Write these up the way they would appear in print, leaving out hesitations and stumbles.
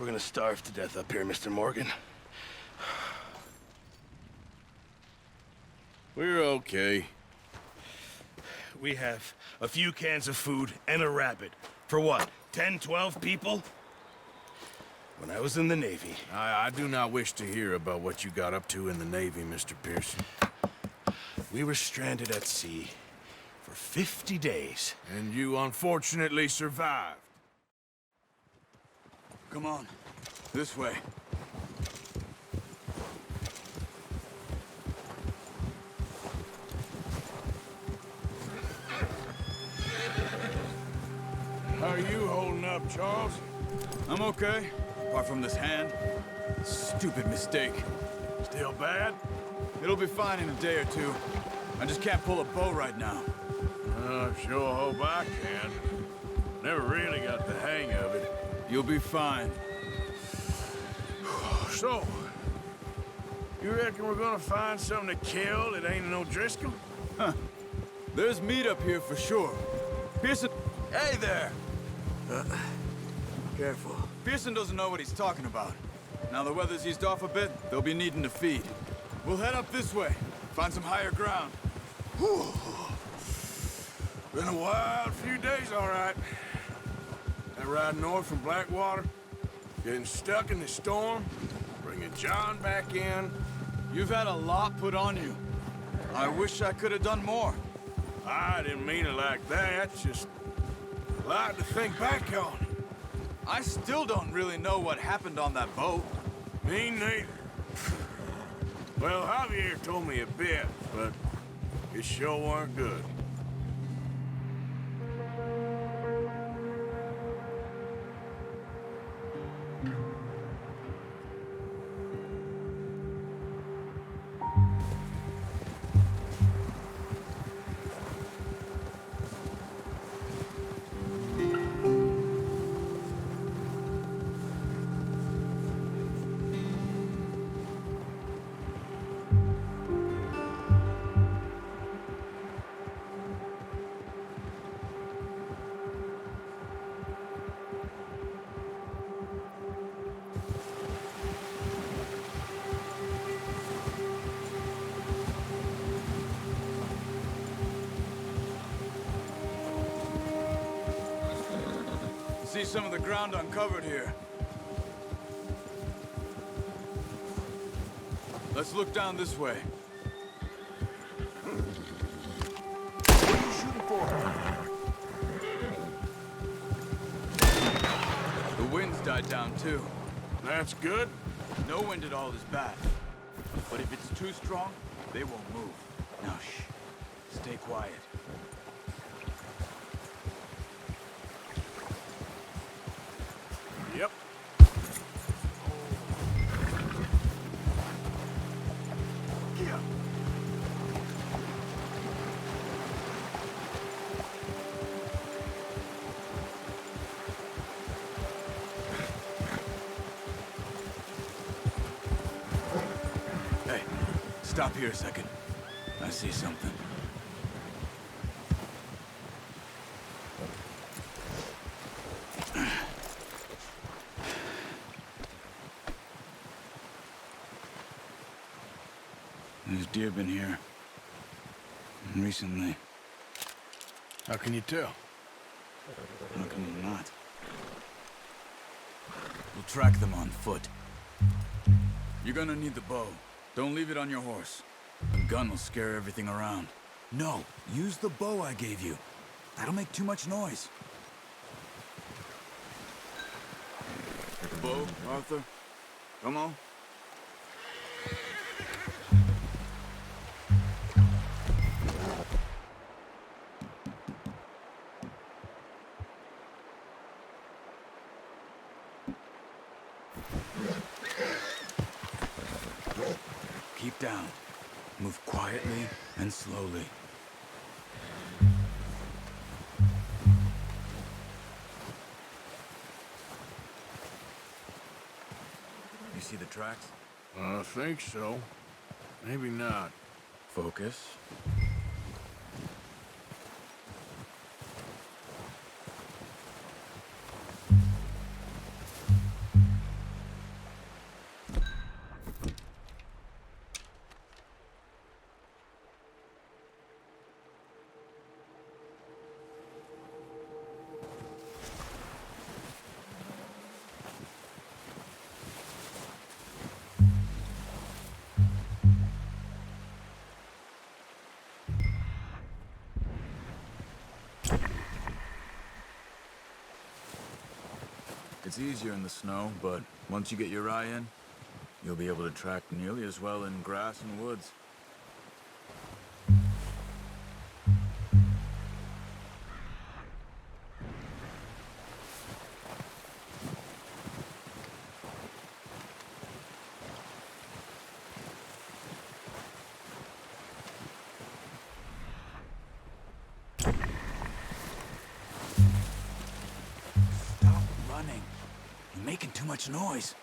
We're gonna starve to death up here, Mr. Morgan. We're okay. We have a few cans of food and a rabbit. For what, 10, 12 people? When I was in the Navy... I do not wish to hear about what you got up to in the Navy, Mr. Pearson. We were stranded at sea for 50 days. And you unfortunately survived. Come on. This way. How are you holding up, Charles? I'm okay, apart from this hand. Stupid mistake. Still bad? It'll be fine in a day or two. I just can't pull a bow right now. I sure hope I can. Never really got the hang of it. You'll be fine. So, you reckon we're gonna find something to kill that ain't no Driscoll? Huh. There's meat up here for sure. Pearson... Hey there! Careful. Pearson doesn't know what he's talking about. Now the weather's eased off a bit, they'll be needing to feed. We'll head up this way, find some higher ground. Whew. Been a wild few days, all right. That ride north from Blackwater, getting stuck in the storm, bringing John back in. You've had a lot put on you. I wish I could have done more. I didn't mean it like that, just a lot to think back on. I still don't really know what happened on that boat. Me neither. Well, Javier told me a bit, but it sure weren't good. See some of the ground uncovered here. Let's look down this way. What are you shooting for? The wind's died down too. That's good. No wind at all is bad. But if it's too strong, they won't move. Now shh. Stay quiet. Yep. Yeah. Hey, stop here a second. I see something. There's deer been here. Recently. How can you tell? How can you not? We'll track them on foot. You're gonna need the bow. Don't leave it on your horse. The gun will scare everything around. No, use the bow I gave you. That'll make too much noise. The bow, Arthur? Come on. Keep down. Move quietly and slowly. You see the tracks? I think so. Maybe not. Focus. It's easier in the snow, but once you get your eye in, you'll be able to track nearly as well in grass and woods. Making too much noise.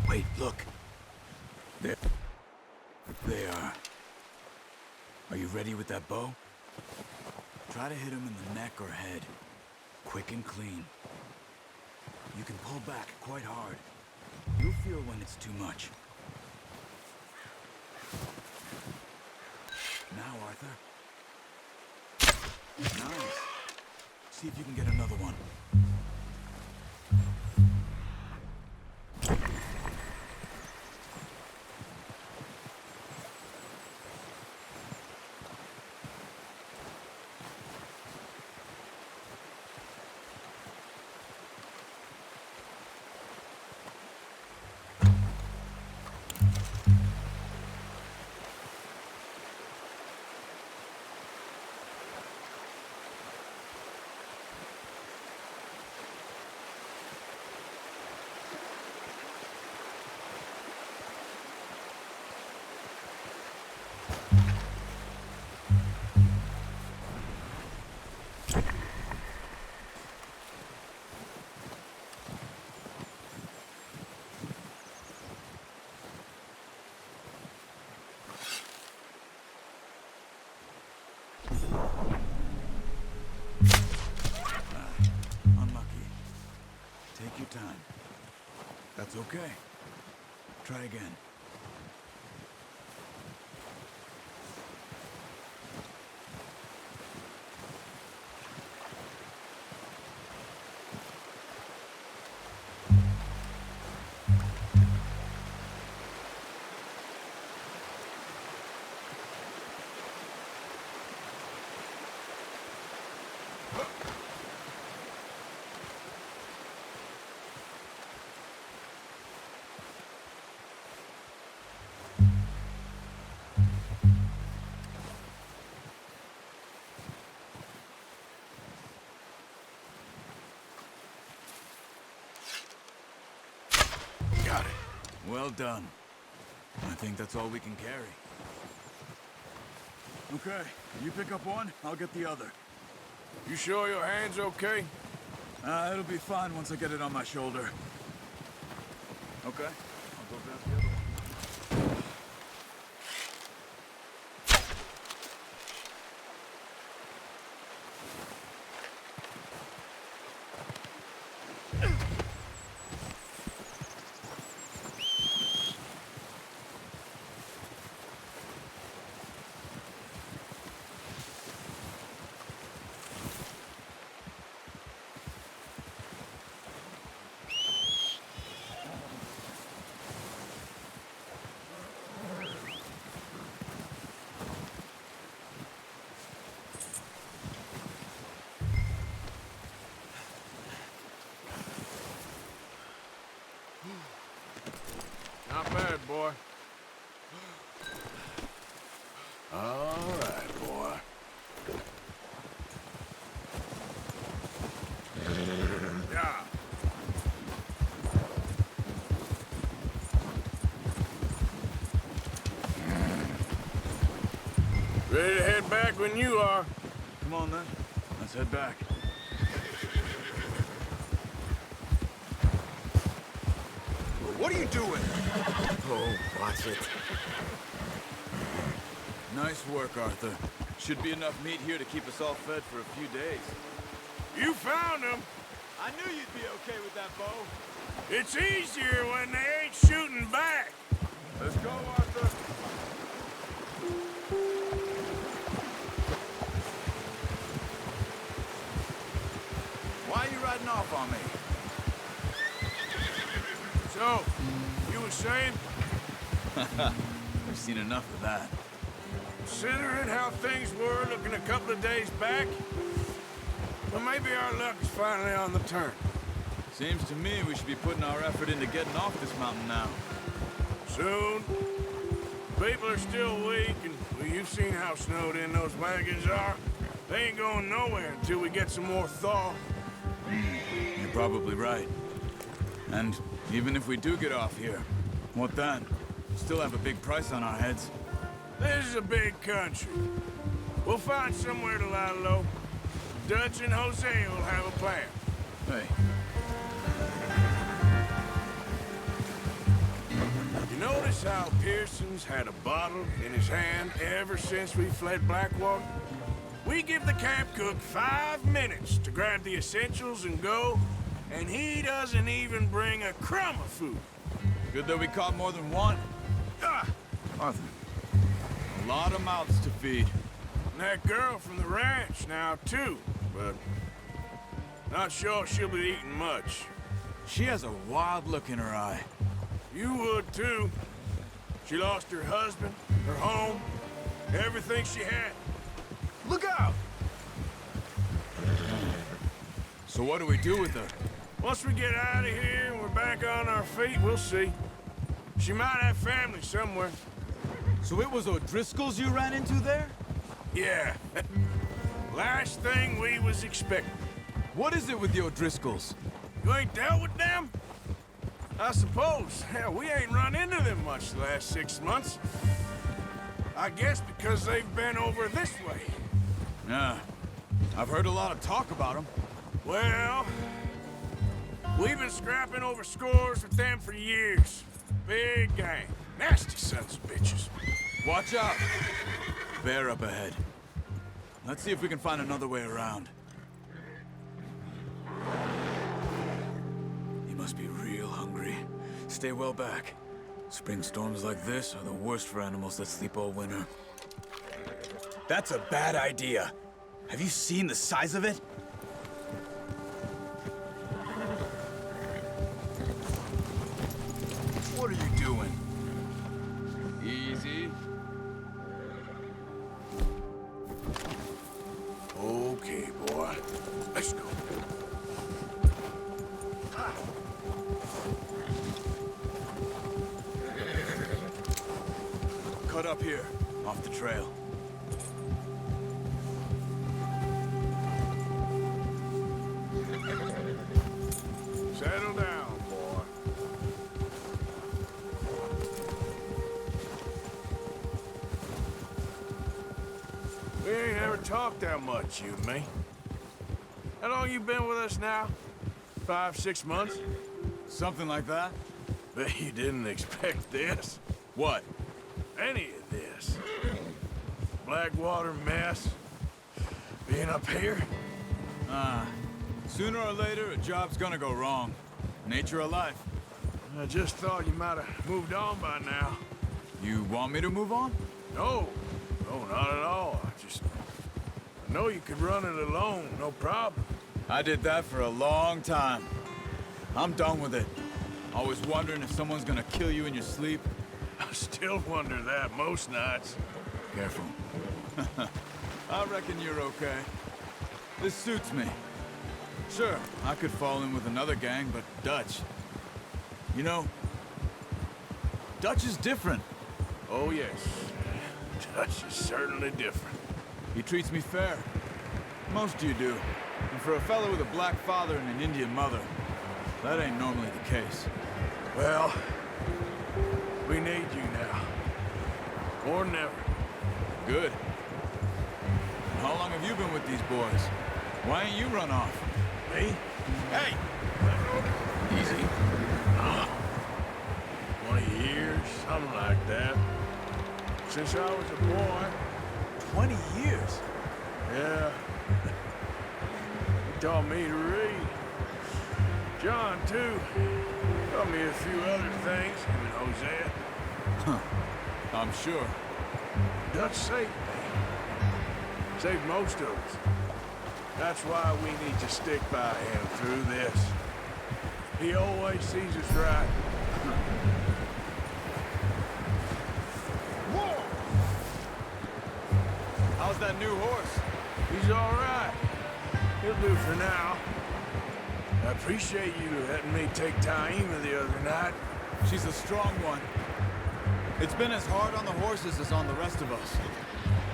Wait, look. There they are. Are you ready with that bow? Try to hit him in the neck or head. Quick and clean. You can pull back quite hard. You'll feel when it's too much. Now, Arthur. Nice. See if you can get another one. Unlucky. Take your time. That's okay. Try again. Got it. Well done. I think that's all we can carry. Okay, you pick up one, I'll get the other. You sure your hand's okay? It'll be fine once I get it on my shoulder. Okay, I'll go grab the other one. Not bad, boy. All right, boy. Yeah. Ready to head back when you are. Come on then, let's head back. What are you doing? Oh, watch it. Nice work, Arthur. Should be enough meat here to keep us all fed for a few days. You found him. I knew you'd be okay with that bow. It's easier when they ain't shooting back. Let's go, Arthur. Why are you riding off on me? So, you were saying? We've seen enough of that. Considering how things were looking a couple of days back, well, maybe our luck is finally on the turn. Seems to me we should be putting our effort into getting off this mountain now. Soon. People are still weak, and well, you've seen how snowed in those wagons are. They ain't going nowhere until we get some more thaw. You're probably right. And even if we do get off here, what then? Still have a big price on our heads. This is a big country. We'll find somewhere to lie low. Dutch and Jose will have a plan. Hey, You notice how Pearson's had a bottle in his hand ever since we fled Blackwater? We give the camp cook 5 minutes to grab the essentials and go, and he doesn't even bring a crumb of food. good that we caught more than one. Ah, Arthur, a lot of mouths to feed. and that girl from the ranch now, too, but not sure she'll be eating much. She has a wild look in her eye. You would, too. She lost her husband, her home, everything she had. Look out! So what do we do with her? Once we get out of here and we're back on our feet, we'll see. She might have family somewhere. So it was O'Driscoll's you ran into there? Yeah. Last thing we was expecting. What is it with the O'Driscolls? You ain't dealt with them? I suppose. Hell, we ain't run into them much the last 6 months. I guess because they've been over this way. Yeah, I've heard a lot of talk about them. Well, we've been scrapping over scores with them for years. Big gang. Nasty sons of bitches. Watch out! Bear up ahead. Let's see if we can find another way around. He must be real hungry. Stay well back. Spring storms like this are the worst for animals that sleep all winter. That's a bad idea. Have you seen the size of it? What are you doing? Easy. Okay, boy. Let's go. Cut up here, off the trail. Settle down, boy. We ain't ever talked that much, you and me. How long you been with us now? 5, 6 months? Something like that? Bet you didn't expect this. What? Any of this. Blackwater mess. Being up here. Sooner or later, a job's gonna go wrong. Nature of life. I just thought you might have moved on by now. You want me to move on? No. No, not at all. I know you could run it alone, no problem. I did that for a long time. I'm done with it. Always wondering if someone's gonna kill you in your sleep. I still wonder that most nights. Careful. I reckon you're okay. This suits me. Sure, I could fall in with another gang, but Dutch. You know, Dutch is different. Oh, yes. Dutch is certainly different. He treats me fair. Most of you do. And for a fellow with a black father and an Indian mother, that ain't normally the case. Well, we need you now. More than ever. Good. And how long have you been with these boys? Why ain't you run off? Me? Hey! Easy. 20 years, something like that. Since I was a boy. 20 years? Yeah. He taught me to read. John, too. Told me a few other things, him and Hosea. I'm sure. Dutch saved me. Saved most of us. That's why we need to stick by him through this. He always sees us right. Whoa! How's that new horse? He's all right. He'll do for now. I appreciate you letting me take Taima the other night. She's a strong one. It's been as hard on the horses as on the rest of us.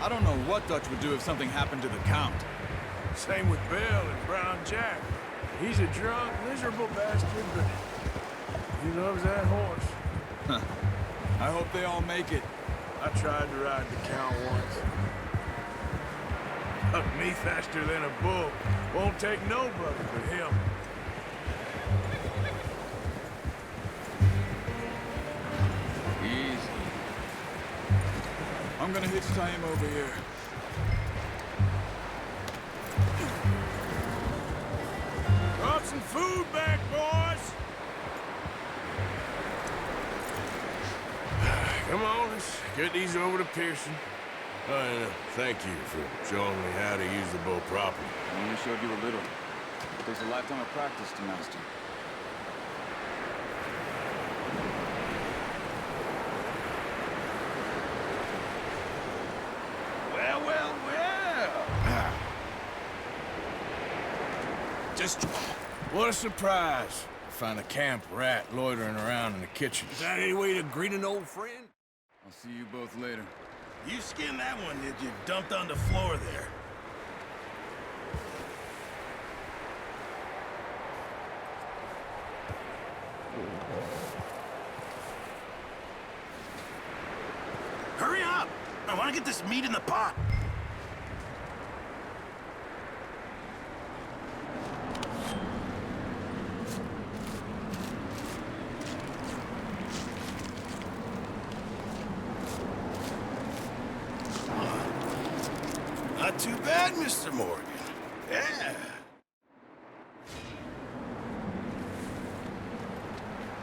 I don't know what Dutch would do if something happened to the Count. Same with Bill and Brown Jack. He's a drunk, miserable bastard, but he loves that horse. I hope they all make it. I tried to ride the Count once. Hucked me faster than a bull. Won't take nobody but him. Easy. I'm gonna hitch time over here. Brought some food back, boys! Come on, let's get these over to Pearson. And thank you for showing me how to use the bow properly. I only showed you a little. It takes a lifetime of practice to master. Well, well, well. Just... What a surprise. Find a camp rat loitering around in the kitchen. Is that any way to greet an old friend? I'll see you both later. You skinned that one, did you? Dumped on the floor there. Hurry up! I want to get this meat in the pot. Not too bad, Mr. Morgan. Yeah.